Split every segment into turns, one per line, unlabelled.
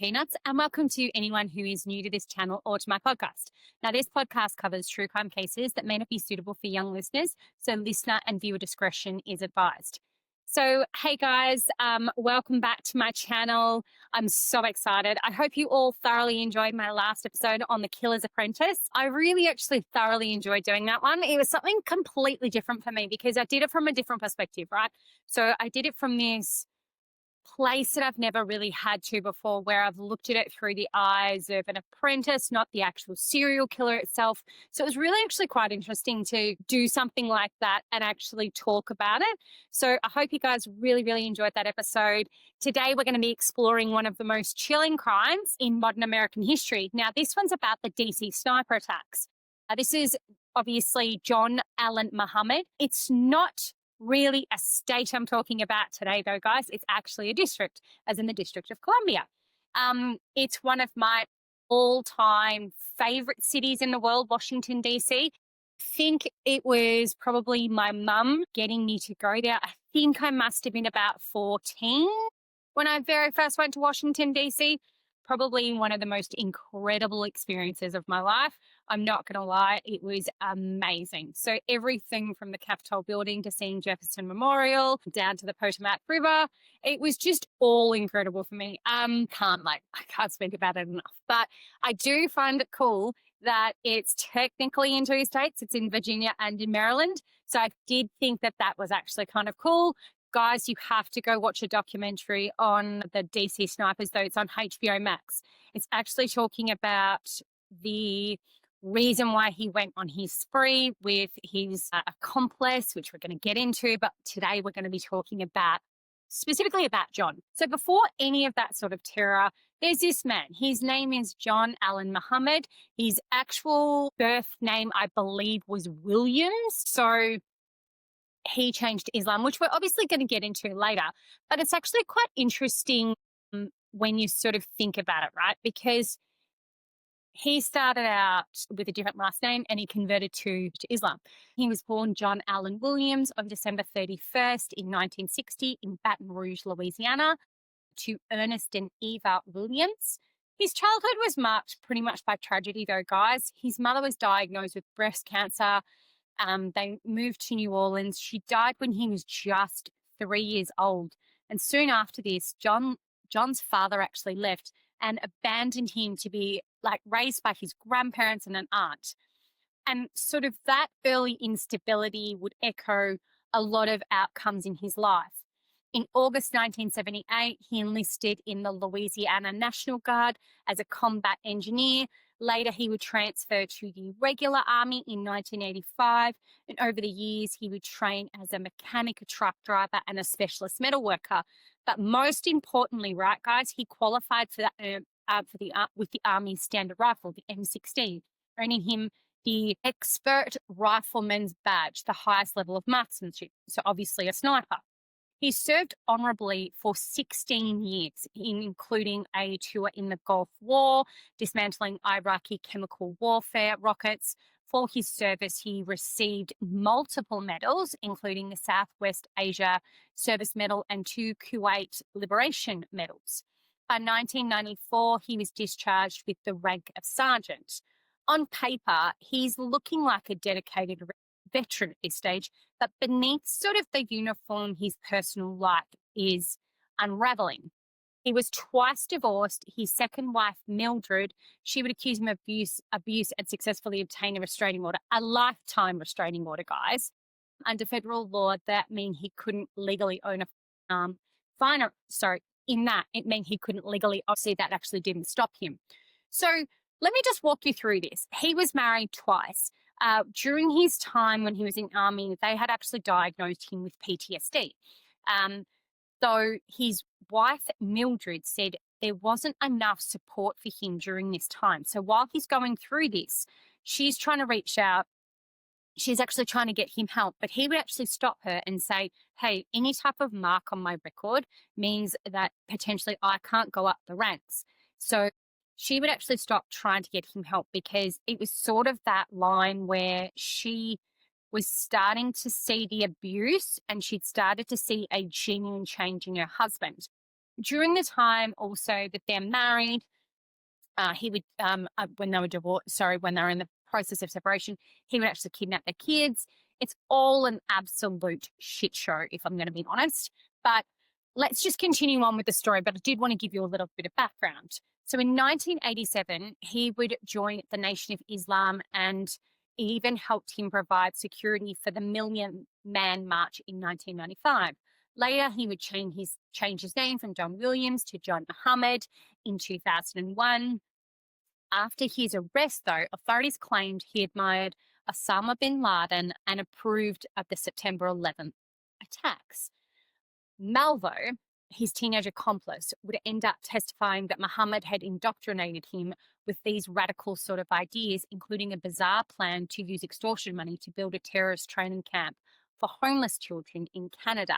Peanuts, and welcome to anyone who is new to this channel or to my podcast. Now, this podcast covers true crime cases that may not be suitable for young listeners, so listener and viewer discretion is advised. So, hey guys, welcome back to my channel. I'm so excited. I hope you all thoroughly enjoyed my last episode on The Killer's Apprentice. I really actually thoroughly enjoyed doing that one. It was something completely different for me because I did it from a different perspective, right? So I did it from this place that I've never really had to before, where I've looked at it through the eyes of an apprentice, not the actual serial killer itself. So it was really actually quite interesting to do something like that and actually talk about it. So I hope you guys really, really enjoyed that episode. Today, we're going to be exploring one of the most chilling crimes in modern American history. Now, this one's about the DC sniper attacks. This is obviously John Allen Muhammad. It's not really a state I'm talking about today, though, guys. It's actually a district, as in the District of Columbia. It's one of my all-time favorite cities in the world, Washington, D.C. I think it was probably my mum getting me to go there. I think I must have been about 14 when I very first went to Washington, D.C. Probably one of the most incredible experiences of my life. I'm not going to lie, it was amazing. So everything from the Capitol building to seeing Jefferson Memorial down to the Potomac River, it was just all incredible for me. I can't speak about it enough. But I do find it cool that it's technically in two states. It's in Virginia and in Maryland. So I did think that that was actually kind of cool. Guys, you have to go watch a documentary on the DC snipers, though. It's on HBO Max. It's actually talking about the reason why he went on his spree with his accomplice, which we're going to get into. But today we're going to be talking about specifically about John. So before any of that sort of terror, there's this man. His name is John Allen Muhammad. His actual birth name, I believe, was Williams. So he changed to Islam, which we're obviously going to get into later. But it's actually quite interesting when you sort of think about it, right? Because he started out with a different last name and he converted to Islam. He was born John Allen Williams on December 31st in 1960 in Baton Rouge, Louisiana, to Ernest and Eva Williams. His childhood was marked pretty much by tragedy, though, guys. His mother was diagnosed with breast cancer. They moved to New Orleans. She died when he was just 3 years old. And soon after this, John's father actually left and abandoned him to be raised by his grandparents and an aunt. And sort of that early instability would echo a lot of outcomes in his life. In August 1978, he enlisted in the Louisiana National Guard as a combat engineer. Later, he would transfer to the regular army in 1985. And over the years, he would train as a mechanic, a truck driver, and a specialist metal worker. But most importantly, right, guys, he qualified for that with the Army's standard rifle, the M16, earning him the expert rifleman's badge, the highest level of marksmanship. So obviously a sniper. He served honorably for 16 years, including a tour in the Gulf War, dismantling Iraqi chemical warfare rockets. For his service, he received multiple medals, including the Southwest Asia Service Medal and 2 Kuwait Liberation Medals. By 1994, he was discharged with the rank of sergeant. On paper, he's looking like a dedicated veteran at this stage, but beneath sort of the uniform, his personal life is unraveling. He was twice divorced. His second wife, Mildred, she would accuse him of abuse and successfully obtain a restraining order, a lifetime restraining order, guys. Under federal law, that meant he couldn't legally own a firearm. In that, it meant he couldn't legally, obviously that actually didn't stop him. So let me just walk you through this. He was married twice. During his time when he was in army, they had actually diagnosed him with PTSD. Though his wife, Mildred, said there wasn't enough support for him during this time. So while he's going through this, she's trying to reach out. She's actually trying to get him help, but he would actually stop her and say, hey, any type of mark on my record means that potentially I can't go up the ranks. So she would actually stop trying to get him help because it was sort of that line where she was starting to see the abuse and she'd started to see a genuine change in her husband. During the time also that they're married, he would, when they were when they were in the process of separation, he would actually kidnap their kids. It's all an absolute shit show, if I'm going to be honest. But let's just continue on with the story. But I did want to give you a little bit of background. So in 1987, he would join the Nation of Islam, and it even helped him provide security for the Million Man March in 1995. Later, he would change his name from John Williams to John Muhammad in 2001. After his arrest, though, authorities claimed he admired Osama bin Laden and approved of the September 11th attacks. Malvo, his teenage accomplice, would end up testifying that Muhammad had indoctrinated him with these radical sort of ideas, including a bizarre plan to use extortion money to build a terrorist training camp for homeless children in Canada.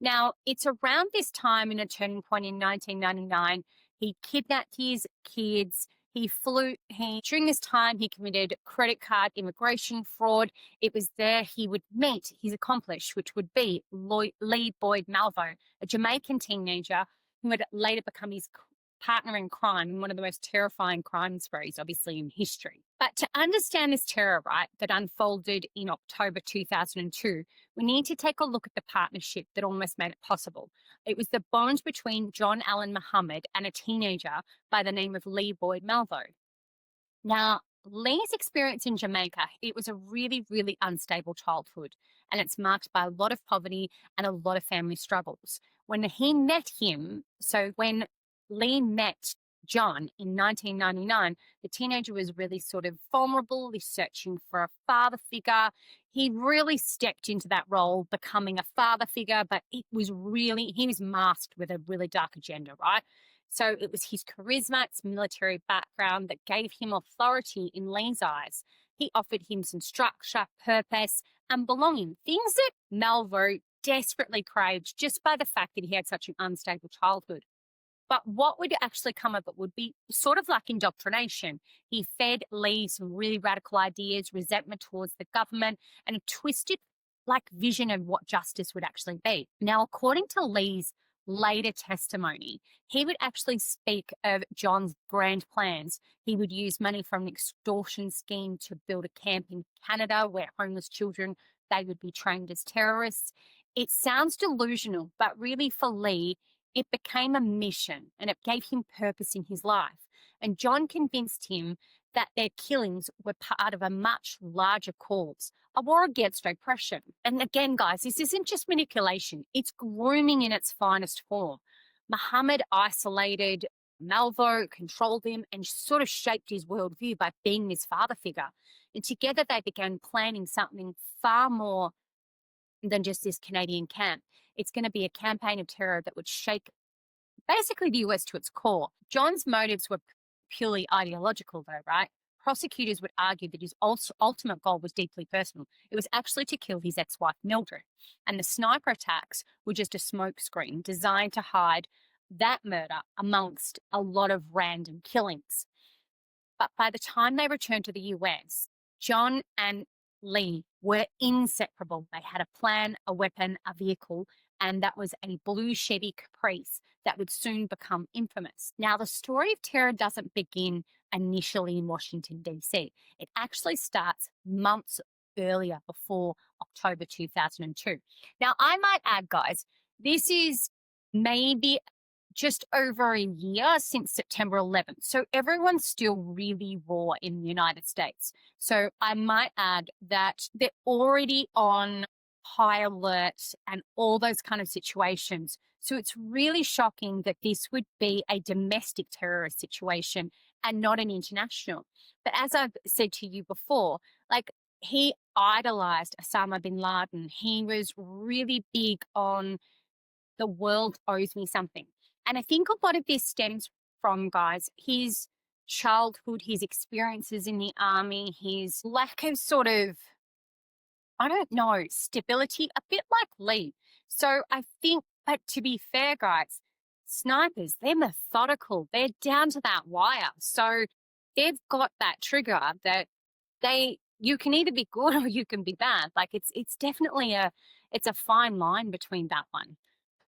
Now, it's around this time in a turning point in 1999, he kidnapped his kids. During this time, he committed credit card immigration fraud. It was there he would meet his accomplice, which would be Lee Boyd Malvo, a Jamaican teenager who would later become his partner in crime in one of the most terrifying crime sprees, obviously, in history. But to understand this terror, right, that unfolded in October 2002, we need to take a look at the partnership that almost made it possible. It was the bond between John Allen Muhammad and a teenager by the name of Lee Boyd Malvo. Now, Lee's experience in Jamaica, it was a really, really unstable childhood, and it's marked by a lot of poverty and a lot of family struggles. When Lee met John in 1999, the teenager was really sort of vulnerable. He's searching for a father figure. He really stepped into that role, becoming a father figure, but he was masked with a really dark agenda, right? So it was his charisma, its military background that gave him authority in Lee's eyes. He offered him some structure, purpose, and belonging, things that Malvo desperately craved just by the fact that he had such an unstable childhood. But what would actually come of it would be sort of like indoctrination. He fed Lee some really radical ideas, resentment towards the government, and a twisted vision of what justice would actually be. Now, according to Lee's later testimony, he would actually speak of John's grand plans. He would use money from an extortion scheme to build a camp in Canada where homeless children, they would be trained as terrorists. It sounds delusional, but really for Lee, it became a mission and it gave him purpose in his life. And John convinced him that their killings were part of a much larger cause, a war against oppression. And again, guys, this isn't just manipulation, it's grooming in its finest form. Muhammad isolated Malvo, controlled him, and sort of shaped his worldview by being this father figure. And together they began planning something far more than just this Canadian camp. It's going to be a campaign of terror that would shake basically the US to its core. John's motives were purely ideological, though, right? Prosecutors would argue that his ultimate goal was deeply personal. It was actually to kill his ex-wife, Mildred. And the sniper attacks were just a smokescreen designed to hide that murder amongst a lot of random killings. But by the time they returned to the US, John and Lee were inseparable. They had a plan, a weapon, a vehicle, and that was a blue Chevy Caprice that would soon become infamous. Now, the story of terror doesn't begin initially in Washington, D.C. It actually starts months earlier, before October 2002. Now, I might add, guys, this is maybe just over a year since September 11th. So everyone's still really raw in the United States. So I might add that they're already on high alert and all those kind of situations. So it's really shocking that this would be a domestic terrorist situation and not an international. But as I've said to you before, he idolized Osama bin Laden. He was really big on the world owes me something. And I think a lot of this stems from, guys, his childhood, his experiences in the army, his lack of stability, a bit like Lee. So I think, but to be fair, guys, snipers, they're methodical. They're down to that wire. So they've got that trigger that you can either be good or you can be bad. It's definitely it's a fine line between that one.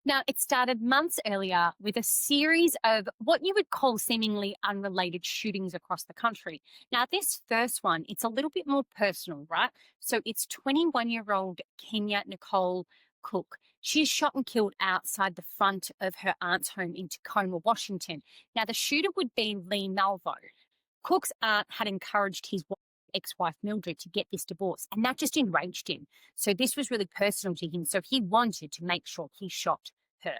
Now, it started months earlier with a series of what you would call seemingly unrelated shootings across the country. Now, this first one, it's a little bit more personal, right? So it's 21-year-old Kenya Nicole Cook. She's shot and killed outside the front of her aunt's home in Tacoma, Washington. Now, the shooter would be Lee Malvo. Cook's aunt had encouraged his ex-wife Mildred to get this divorce, and that just enraged him. So this was really personal to him. So he wanted to make sure he shot her.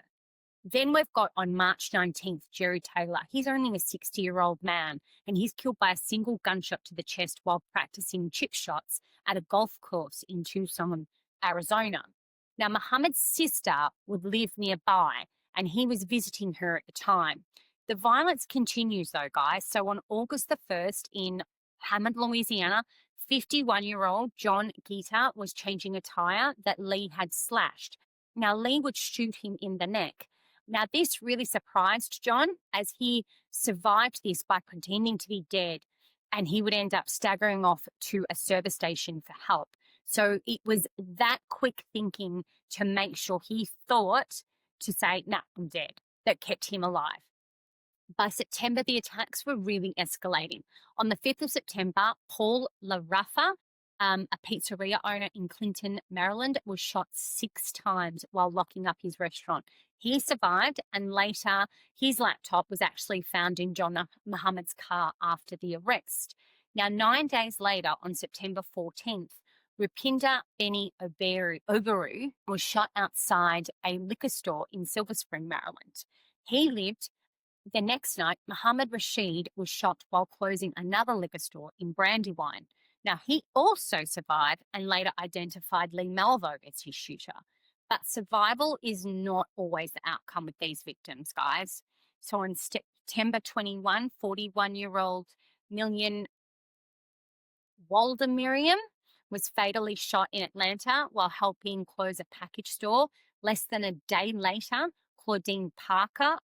Then we've got on March 19th, Jerry Taylor. He's only a 60-year-old man, and he's killed by a single gunshot to the chest while practicing chip shots at a golf course in Tucson, Arizona. Now, Muhammad's sister would live nearby, and he was visiting her at the time. The violence continues, though, guys. So on August the 1st in Hammond, Louisiana, 51-year-old John Gita was changing a tire that Lee had slashed. Now, Lee would shoot him in the neck. Now, this really surprised John as he survived this by pretending to be dead, and he would end up staggering off to a service station for help. So it was that quick thinking to make sure he thought to say, nah, I'm dead, that kept him alive. By September, the attacks were really escalating. On the 5th of September, Paul LaRaffa, a pizzeria owner in Clinton, Maryland, was shot 6 times while locking up his restaurant. He survived, and later his laptop was actually found in John Muhammad's car after the arrest. Now, 9 days later, on September 14th, Rupinder Benny Oberu was shot outside a liquor store in Silver Spring, Maryland. He lived. The next night, Muhammad Rashid was shot while closing another liquor store in Brandywine. Now, he also survived and later identified Lee Malvo as his shooter. But survival is not always the outcome with these victims, guys. So on September 21, 41-year-old Million Walder Miriam was fatally shot in Atlanta while helping close a package store. Less than a day later, Claudine Parker,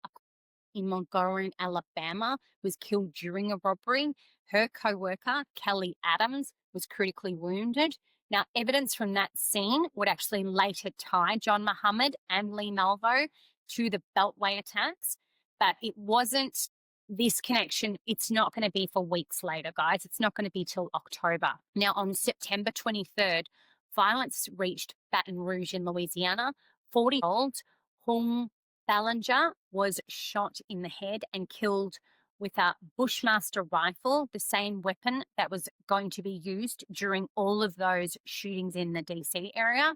in Montgomery, Alabama, was killed during a robbery. Her co-worker, Kelly Adams, was critically wounded. Now, evidence from that scene would actually later tie John Muhammad and Lee Malvo to the Beltway attacks, but it wasn't this connection. It's not going to be for weeks later, guys. It's not going to be till October. Now, on September 23rd, violence reached Baton Rouge in Louisiana. 40-year-old Hung Ballinger was shot in the head and killed with a Bushmaster rifle, the same weapon that was going to be used during all of those shootings in the DC area.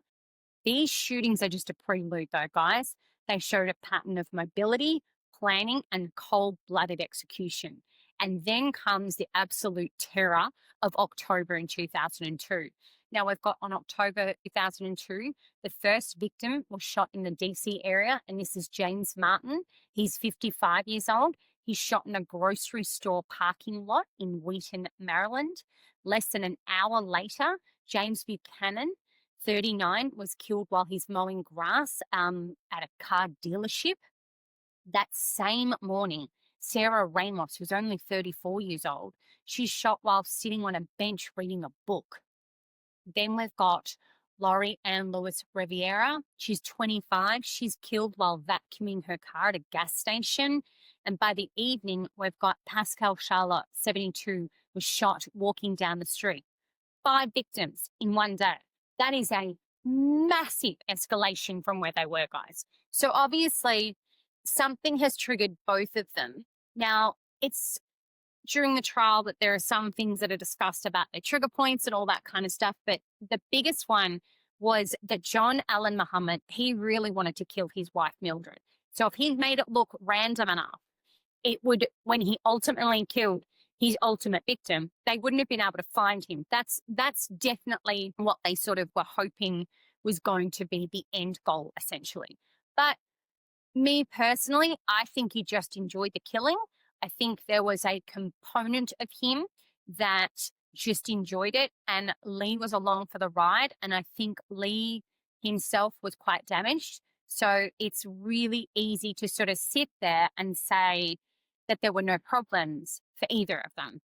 These shootings are just a prelude, though, guys. They showed a pattern of mobility, planning, and cold-blooded execution. And then comes the absolute terror of October in 2002. Now, we've got on October 2002, the first victim was shot in the DC area, and this is James Martin. He's 55 years old. He's shot in a grocery store parking lot in Wheaton, Maryland. Less than an hour later, James Buchanan, 39, was killed while he's mowing grass at a car dealership. That same morning, Sarah Ramos, who's only 34 years old, she's shot while sitting on a bench reading a book. Then we've got Lori Ann Lewis Riviera. She's 25. She's killed while vacuuming her car at a gas station. And by the evening, we've got Pascal Charlotte, 72, was shot walking down the street. 5 victims in one day. That is a massive escalation from where they were, guys. So obviously, something has triggered both of them. Now, it's during the trial that there are some things that are discussed about their trigger points and all that kind of stuff. But the biggest one was that John Allen Muhammad, he really wanted to kill his wife, Mildred. So if he made it look random enough, it would, when he ultimately killed his ultimate victim, they wouldn't have been able to find him. That's definitely what they sort of were hoping was going to be the end goal, essentially. But me personally, I think he just enjoyed the killing. I think there was a component of him that just enjoyed it, and Lee was along for the ride. And I think Lee himself was quite damaged. So it's really easy to sort of sit there and say that there were no problems for either of them.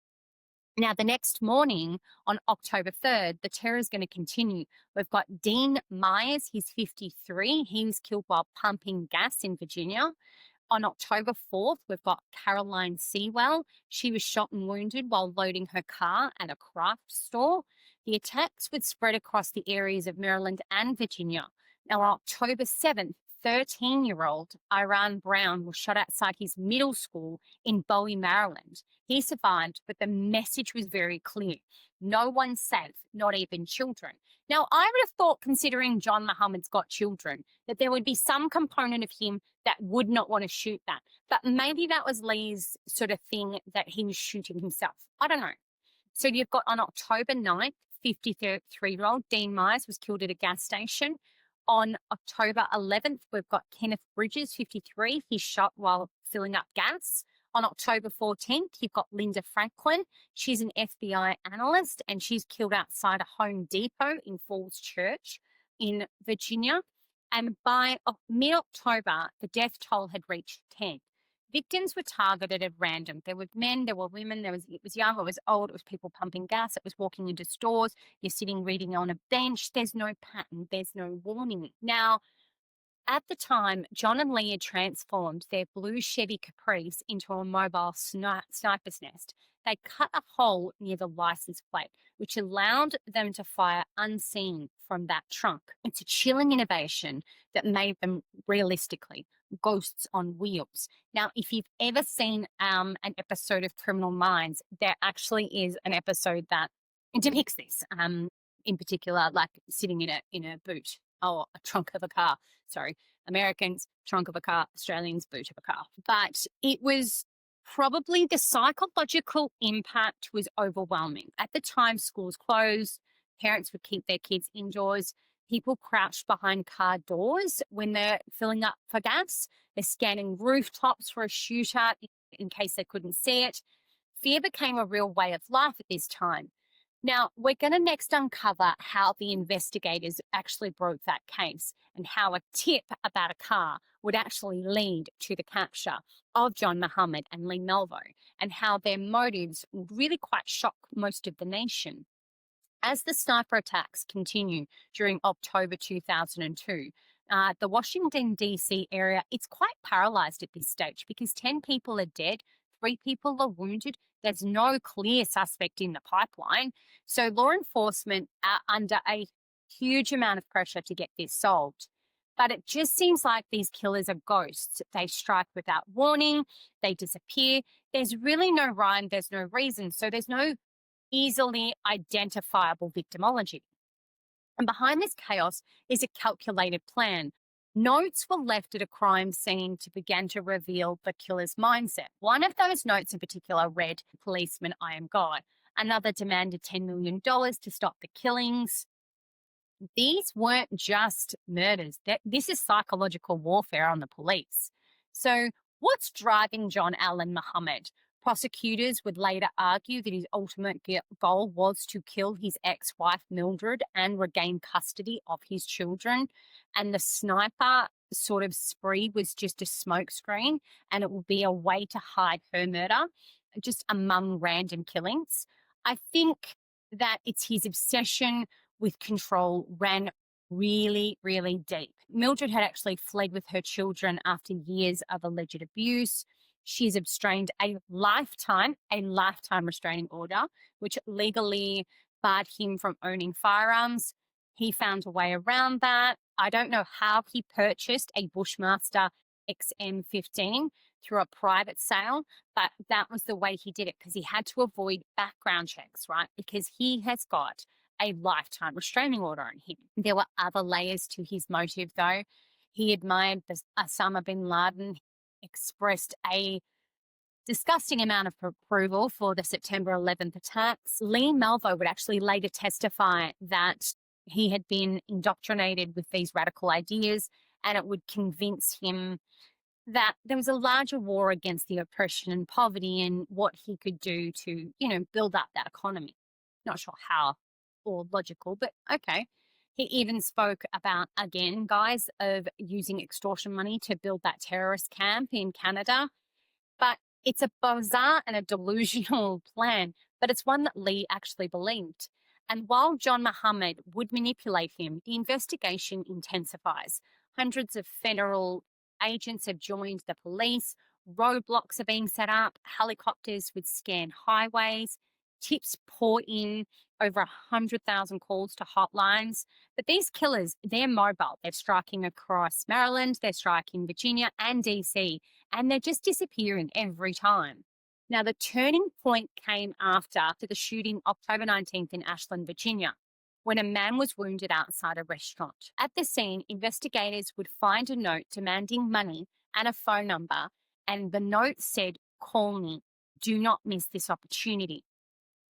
Now, the next morning on October 3rd, the terror is going to continue. We've got Dean Myers, he's 53. He was killed while pumping gas in Virginia. On October 4th, we've got Caroline Sewell. She was shot and wounded while loading her car at a craft store. The attacks would spread across the areas of Maryland and Virginia. Now, on October 7th, 13-year-old Iran Brown was shot outside his middle school in Bowie, Maryland. He survived, but the message was very clear. No one's safe, not even children. Now, I would have thought, considering John Muhammad's got children, that there would be some component of him that would not want to shoot that. But maybe that was Lee's sort of thing, that he was shooting himself. I don't know. So you've got on October 9th, 53-year-old Dean Myers was killed at a gas station. On October 11th, we've got Kenneth Bridges, 53. He's shot while filling up gas. On October 14th, you've got Linda Franklin. She's an FBI analyst, and she's killed outside a Home Depot in Falls Church in Virginia. And by mid-October, the death toll had reached 10. Victims were targeted at random. There were men, there were women, it was young, it was old, it was people pumping gas, it was walking into stores, you're sitting reading on a bench. There's no pattern, there's no warning. Now, at the time, John and Lee had transformed their blue Chevy Caprice into a mobile sniper's nest. They cut a hole near the license plate, which allowed them to fire unseen from that trunk. It's a chilling innovation that made them realistically ghosts on wheels. Now, if you've ever seen an episode of Criminal Minds, there actually is an episode that depicts this, in particular, like sitting in a boot or a trunk of a car. Sorry, Americans, trunk of a car, Australians, boot of a car. But it was probably the psychological impact was overwhelming. At the time, schools closed, parents would keep their kids indoors. People crouched behind car doors when they're filling up for gas. They're scanning rooftops for a shooter in case they couldn't see it. Fear became a real way of life at this time. Now, we're going to next uncover how the investigators actually broke that case and how a tip about a car would actually lead to the capture of John Muhammad and Lee Malvo, and how their motives would really quite shock most of the nation. As the sniper attacks continue during October 2002, the Washington, D.C. area, it's quite paralyzed at this stage because 10 people are dead, 3 people are wounded. There's no clear suspect in the pipeline. So law enforcement are under a huge amount of pressure to get this solved. But it just seems like these killers are ghosts. They strike without warning. They disappear. There's really no rhyme. There's no reason. So there's no easily identifiable victimology. And behind this chaos is a calculated plan. Notes were left at a crime scene to begin to reveal the killer's mindset. One of those notes in particular read, "Policeman, I am God." Another demanded $10 million to stop the killings. These weren't just murders. This is psychological warfare on the police. So what's driving John Allen Muhammad? Prosecutors would later argue that his ultimate goal was to kill his ex-wife Mildred and regain custody of his children. And the sniper sort of spree was just a smokescreen, and it would be a way to hide her murder just among random killings. I think that it's his obsession with control ran really, really deep. Mildred had actually fled with her children after years of alleged abuse. She's abstained a lifetime restraining order, which legally barred him from owning firearms. He found a way around that. I don't know how he purchased a Bushmaster XM15 through a private sale, but that was the way he did it, because he had to avoid background checks, right? Because he has got a lifetime restraining order on him. There were other layers to his motive, though. He admired Osama bin Laden, expressed a disgusting amount of approval for the September 11th attacks. Lee Malvo would actually later testify that he had been indoctrinated with these radical ideas, and it would convince him that there was a larger war against the oppression and poverty and what he could do to, build up that economy. Not sure how or logical, but okay. He even spoke about, again, guys, of using extortion money to build that terrorist camp in Canada. But it's a bizarre and a delusional plan. but it's one that Lee actually believed. And while John Muhammad would manipulate him, the investigation intensifies. Hundreds of federal agents have joined the police, roadblocks are being set up, helicopters would scan highways, tips pour in, over 100,000 calls to hotlines. But these killers, they're mobile. They're striking across Maryland, they're striking Virginia and DC, and they're just disappearing every time. Now, the turning point came after the shooting October 19th in Ashland, Virginia, when a man was wounded outside a restaurant. At the scene, investigators would find a note demanding money and a phone number, and the note said, "Call me. Do not miss this opportunity."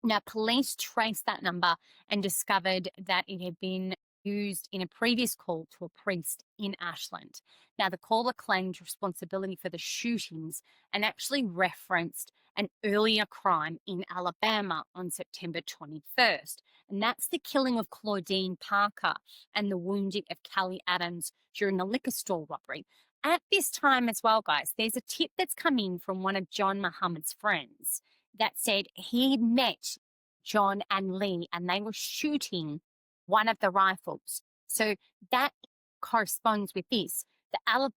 Now, police traced that number and discovered that it had been used in a previous call to a priest in Ashland. Now, the caller claimed responsibility for the shootings and actually referenced an earlier crime in Alabama on September 21st. And that's the killing of Claudine Parker and the wounding of Kelly Adams during a liquor store robbery. At this time as well, guys, there's a tip that's come in from one of John Muhammad's friends that said he met John and Lee and they were shooting one of the rifles. So that corresponds with this.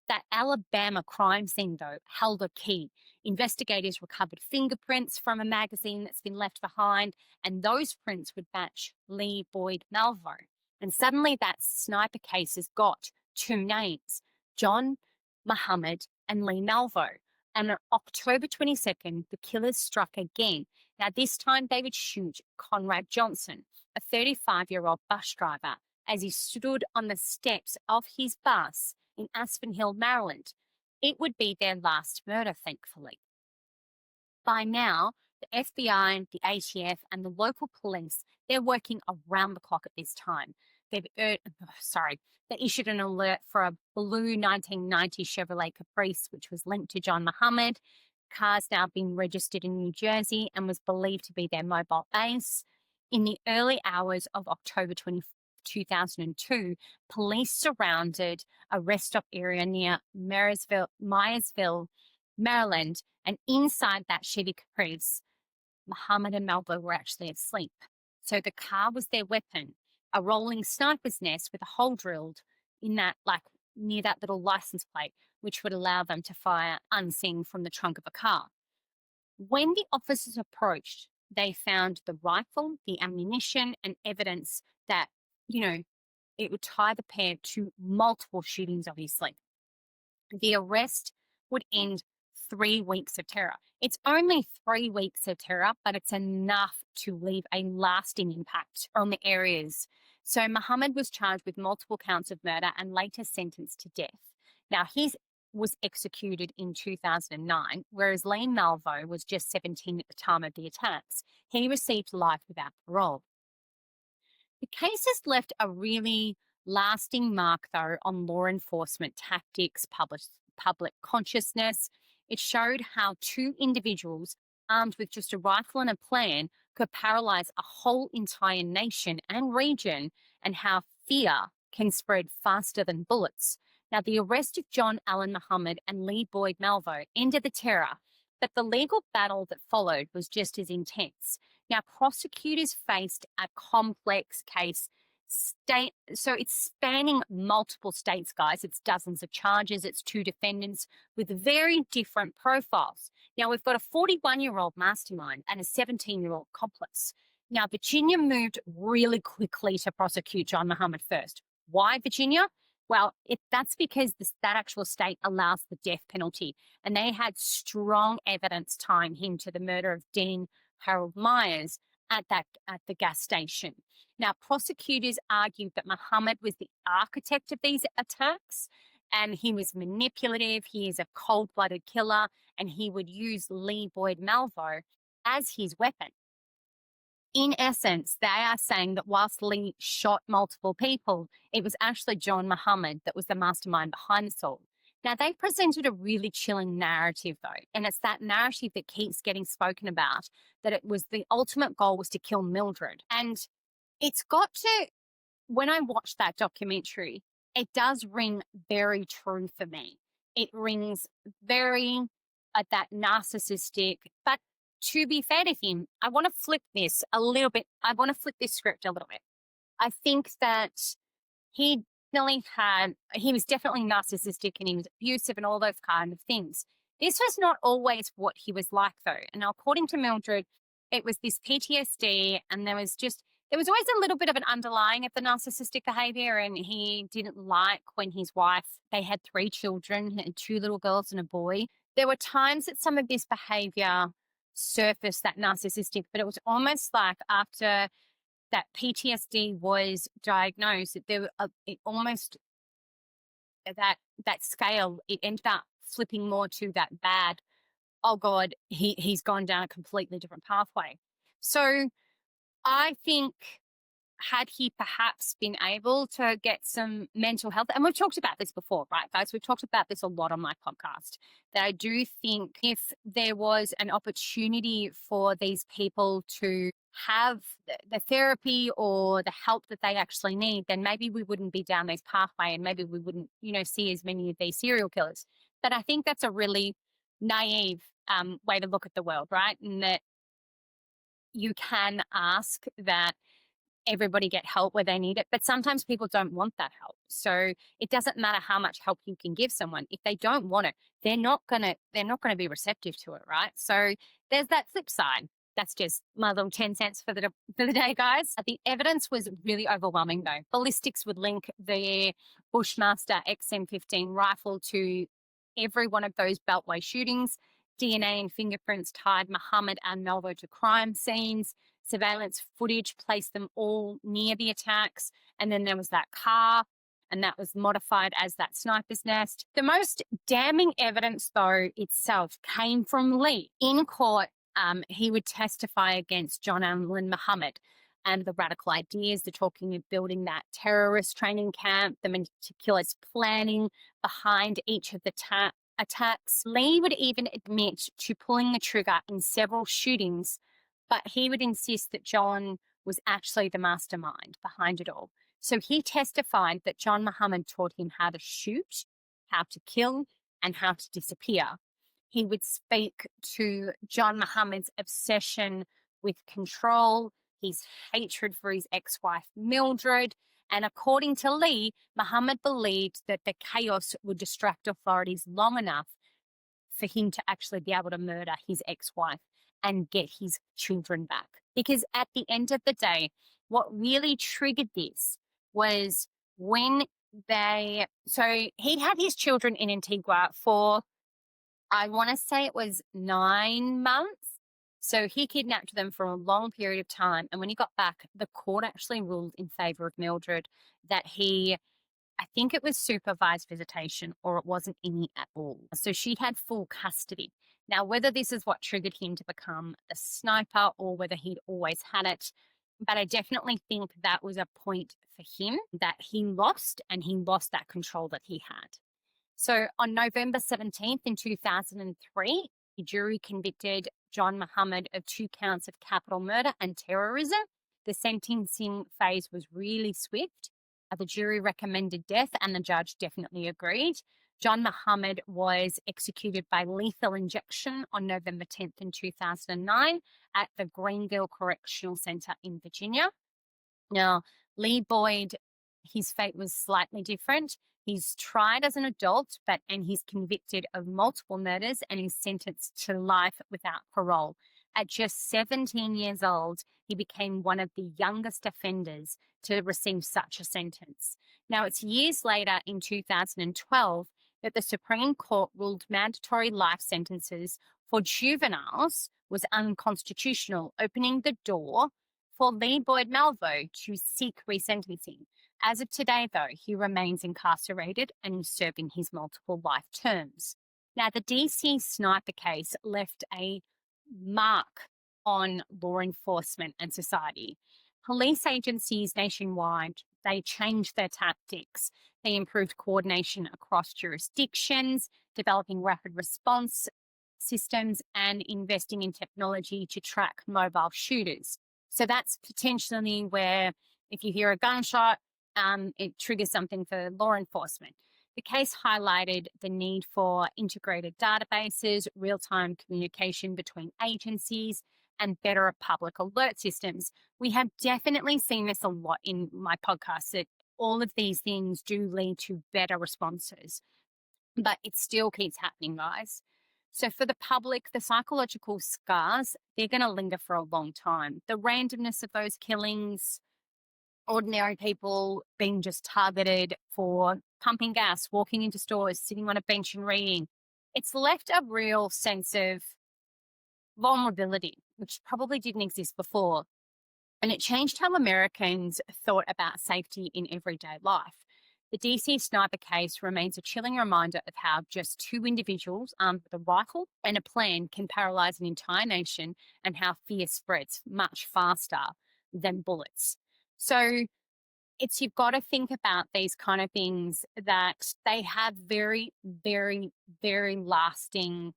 That Alabama crime scene, though, held a key. Investigators recovered fingerprints from a magazine that's been left behind, and those prints would match Lee Boyd Malvo. And suddenly that sniper case has got two names, John Muhammad and Lee Malvo. And on October 22nd, the killers struck again. Now, this time they would shoot Conrad Johnson, a 35-year-old bus driver, as he stood on the steps of his bus in Aspen Hill, Maryland. It would be their last murder, thankfully. By now, the FBI, the ATF, and the local police, they're working around the clock at this time. They issued an alert for a blue 1990 Chevrolet Caprice, which was linked to John Muhammad. Car's now been registered in New Jersey and was believed to be their mobile base. In the early hours of October 2002, police surrounded a rest stop area near Myersville, Maryland, and inside that Chevy Caprice, Muhammad and Malvo were actually asleep. So the car was their weapon, a rolling sniper's nest with a hole drilled in that, near that little license plate, which would allow them to fire unseen from the trunk of a car. When the officers approached, they found the rifle, the ammunition, and evidence that, it would tie the pair to multiple shootings, obviously. The arrest would end 3 weeks of terror. It's only 3 weeks of terror, but it's enough to leave a lasting impact on the areas. So Muhammad was charged with multiple counts of murder and later sentenced to death. Now, he was executed in 2009, whereas Lee Malvo was just 17 at the time of the attacks. He received life without parole. The case has left a really lasting mark, though, on law enforcement tactics, public consciousness. It showed how two individuals armed with just a rifle and a plan could paralyze a whole entire nation and region, and how fear can spread faster than bullets. Now, the arrest of John Allen Muhammad and Lee Boyd Malvo ended the terror, but the legal battle that followed was just as intense. Now, prosecutors faced a complex case. So it's spanning multiple states, guys. It's dozens of charges. It's two defendants with very different profiles. Now, we've got a 41-year-old mastermind and a 17-year-old accomplice. Now, Virginia moved really quickly to prosecute John Muhammad first. Why Virginia? Well, that's because that actual state allows the death penalty, and they had strong evidence tying him to the murder of Dean Harold Myers at the gas station. Now, prosecutors argued that Muhammad was the architect of these attacks, and he was manipulative. He is a cold-blooded killer, and he would use Lee Boyd Malvo as his weapon. In essence, they are saying that whilst Lee shot multiple people, it was actually John Muhammad that was the mastermind behind this all. Now, they presented a really chilling narrative, though, and it's that narrative that keeps getting spoken about, that it was the ultimate goal was to kill Mildred. And it's got to, when I watched that documentary, it does ring very true for me. It rings very at that narcissistic, but to be fair to him, I want to flip this a little bit. I want to flip this script a little bit. I think that he was definitely narcissistic and he was abusive and all those kind of things. This was not always what he was like, though. And according to Mildred, it was this PTSD, and there was always a little bit of an underlying of the narcissistic behavior. And he didn't like when his wife, they had 3 children, and 2 little girls and a boy. There were times that some of this behavior surfaced, that narcissistic, but it was almost like after that PTSD was diagnosed, it almost that scale, it ended up flipping more to that bad. Oh God, he's gone down a completely different pathway. So I think, had he perhaps been able to get some mental health, and we've talked about this before, right, guys? We've talked about this a lot on my podcast, that I do think if there was an opportunity for these people to have the therapy or the help that they actually need, then maybe we wouldn't be down this pathway, and maybe we wouldn't, see as many of these serial killers. But I think that's a really naive way to look at the world, right? And that you can ask that everybody get help where they need it, but sometimes people don't want that help. So it doesn't matter how much help you can give someone. If they don't want it, they're not gonna be receptive to it, right? So there's that flip side. That's just my little 10 cents for the day, guys. The evidence was really overwhelming, though. Ballistics would link the Bushmaster XM15 rifle to every one of those Beltway shootings. DNA and fingerprints tied Muhammad and Malvo to crime scenes. Surveillance footage placed them all near the attacks. And then there was that car, and that was modified as that sniper's nest. The most damning evidence, though, itself came from Lee. In court, he would testify against John Allen Muhammad and the radical ideas, the talking of building that terrorist training camp, the meticulous planning behind each of the attacks. Lee would even admit to pulling the trigger in several shootings, but he would insist that John was actually the mastermind behind it all. So he testified that John Muhammad taught him how to shoot, how to kill, and how to disappear. He would speak to John Muhammad's obsession with control, his hatred for his ex-wife Mildred, and according to Lee, Muhammad believed that the chaos would distract authorities long enough for him to actually be able to murder his ex-wife and get his children back. Because at the end of the day, what really triggered this was when he'd had his children in Antigua for, I want to say it was 9 months. So he kidnapped them for a long period of time. And when he got back, the court actually ruled in favor of Mildred that I think it was supervised visitation, or it wasn't any at all. So she had full custody. Now, whether this is what triggered him to become a sniper or whether he'd always had it, but I definitely think that was a point for him that he lost, and he lost that control that he had. So on November 17th in 2003, the jury convicted John Muhammad of 2 counts of capital murder and terrorism. The sentencing phase was really swift. The jury recommended death, and the judge definitely agreed. John Muhammad was executed by lethal injection on November 10th in 2009 at the Greenville Correctional Center in Virginia. Now, Lee Boyd, his fate was slightly different. He's tried as an adult, and he's convicted of multiple murders, and he's sentenced to life without parole. At just 17 years old, he became one of the youngest offenders to receive such a sentence. Now, it's years later in 2012 that the Supreme Court ruled mandatory life sentences for juveniles was unconstitutional, opening the door for Lee Boyd Malvo to seek resentencing. As of today, though, he remains incarcerated and is serving his multiple life terms. Now, the DC sniper case left a mark on law enforcement and society. Police agencies nationwide, they changed their tactics. They improved coordination across jurisdictions, developing rapid response systems, and investing in technology to track mobile shooters. So that's potentially where, if you hear a gunshot, it triggers something for law enforcement. The case highlighted the need for integrated databases, real-time communication between agencies, and better public alert systems. We have definitely seen this a lot in my podcast, that all of these things do lead to better responses, but it still keeps happening, guys. So for the public, the psychological scars, they're going to linger for a long time. The randomness of those killings, ordinary people being just targeted for pumping gas, walking into stores, sitting on a bench and reading, it's left a real sense of vulnerability, which probably didn't exist before. And it changed how Americans thought about safety in everyday life. The DC sniper case remains a chilling reminder of how just two individuals armed with a rifle and a plan can paralyze an entire nation, and how fear spreads much faster than bullets. So you've got to think about these kind of things, that they have very, very, very lasting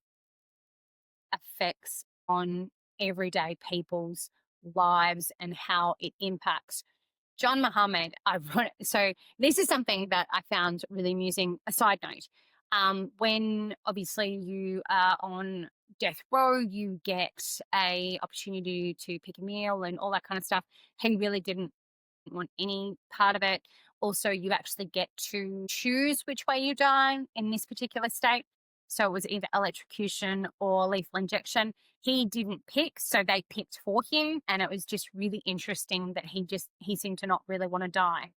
effects on everyday people's lives and how it impacts. John Muhammad, so this is something that I found really amusing. A side note, when obviously you are on death row, you get a opportunity to pick a meal and all that kind of stuff. He really didn't want any part of it. Also, you actually get to choose which way you die in this particular state. So it was either electrocution or lethal injection. He didn't pick, so they picked for him. And it was just really interesting that he seemed to not really want to die.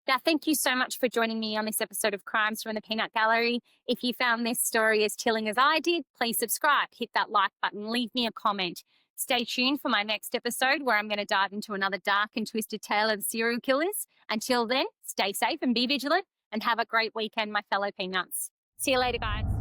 Now, thank you so much for joining me on this episode of Crimes from the Peanut Gallery. If you found this story as chilling as I did, please subscribe, hit that like button, leave me a comment. Stay tuned for my next episode, where I'm going to dive into another dark and twisted tale of serial killers. Until then, stay safe and be vigilant, and have a great weekend, my fellow peanuts. See you later, guys.